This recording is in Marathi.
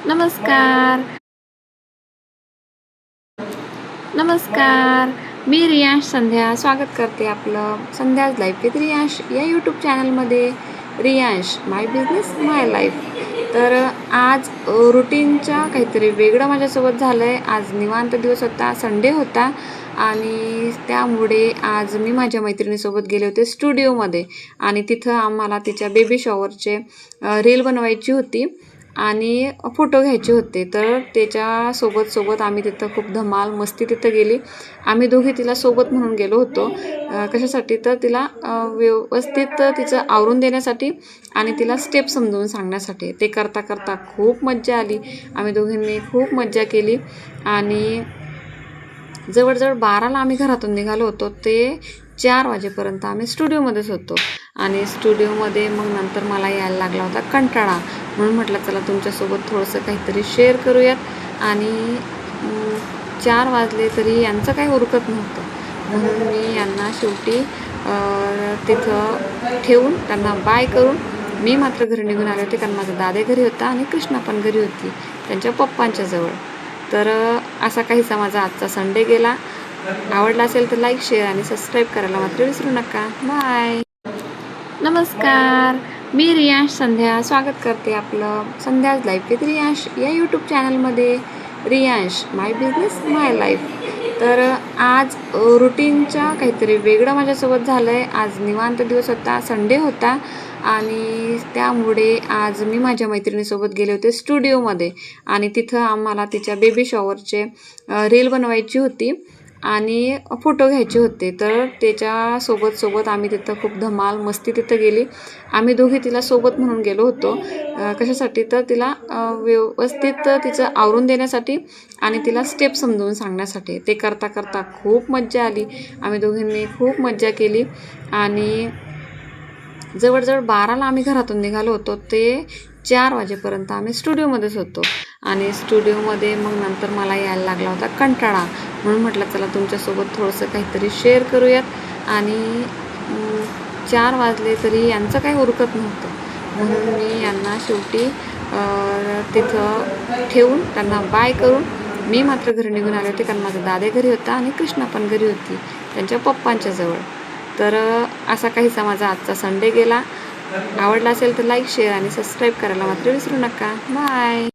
नमस्कार, नमस्कार. मी रियांश संध्या स्वागत करते आपलं संध्याज लाईफ विथ रियांश या यूट्यूब चॅनलमध्ये. रियांश माय बिझनेस माय लाईफ. तर आज रुटीनच्या काहीतरी वेगळं माझ्यासोबत झालं आहे. आज निवांत दिवस होता, संडे होता आणि त्यामुळे आज मी माझ्या मैत्रिणीसोबत गेले होते स्टुडिओमध्ये आणि तिथं आम्हाला तिच्या बेबी शॉवरचे रील बनवायची होती आणि फोटो घ्यायचे होते. तर त्याच्यासोबत आम्ही तिथं खूप धमाल मस्ती तिथं गेली. आम्ही दोघी तिला सोबत म्हणून गेलो होतो. कशासाठी तर तिला व्यवस्थित तिचं आवरून देण्यासाठी आणि तिला स्टेप समजावून सांगण्यासाठी. ते करता करता खूप मज्जा आली. आम्ही दोघींनी खूप मज्जा केली आणि जवळजवळ 12ला आम्ही घरातून निघालो होतो. ते 4 वाजेपर्यंत आम्ही स्टुडिओमध्येच होतो आणि स्टुडिओमध्ये मग नंतर मला यायला लागला होता कंटाळा. म्हणून म्हटलं चला तुमच्यासोबत थोडंसं काहीतरी शेअर करूयात आणि 4 वाजले तरी यांचं काही उरकत नव्हतं. म्हणून मी यांना शेवटी तिथं ठेवून त्यांना बाय करून मी मात्र घरी निघून आले होते, कारण माझा दादा घरी होता आणि कृष्णा पण घरी होती त्यांच्या पप्पांच्या जवळ. तर असा काहीसा माझा आजचा संडे गेला. आवडला असेल तर लाईक, शेअर आणि सबस्क्राईब करायला मात्र विसरू नका. बाय. नमस्कार, मी रियांश संध्या स्वागत करते आपलं संध्याज लाईफ विथ रियांश या यूट्यूब चॅनलमध्ये. रियांश माय बिझनेस माय लाईफ. तर आज रुटीनच्या काहीतरी वेगळं माझ्यासोबत झालं आहे. आज निवांत दिवस होता, संडे होता आणि त्यामुळे आज मी माझ्या मैत्रिणीसोबत गेले होते स्टुडिओमध्ये आणि तिथं आम्हाला तिच्या बेबी शॉवरचे रील बनवायची होती आणि फोटो घ्यायचे होते. तर त्याच्यासोबत आम्ही तिथं खूप धमाल मस्ती तिथं गेली. आम्ही दोघी तिला सोबत म्हणून गेलो होतो. कशासाठी तर तिला व्यवस्थित तिचं आवरून देण्यासाठी आणि तिला स्टेप समजावून सांगण्यासाठी. ते करता करता खूप मज्जा आली. आम्ही दोघींनी खूप मज्जा केली आणि जवळजवळ 12ला आम्ही घरातून निघालो होतो. ते 4 वाजेपर्यंत आम्ही स्टुडिओमध्येच होतो आणि स्टुडिओमध्ये मग नंतर मला यायला लागला होता कंटाळा. म्हणून म्हटलं चला तुमच्यासोबत थोडंसं काहीतरी शेअर करूयात आणि 4 वाजले तरी यांचं काही उरकत नव्हतं. म्हणून मी यांना शेवटी तिथं ठेवून त्यांना बाय करून मी मात्र घरी निघून आले होते, कारण माझा दादा घरी होता आणि कृष्णा पण घरी होती त्यांच्या पप्पांच्या जवळ. तर असा काहीसा माझा आजचा संडे गेला. आवडला असेल तर लाईक, शेअर आणि सबस्क्राईब करायला मात्र विसरू नका. बाय.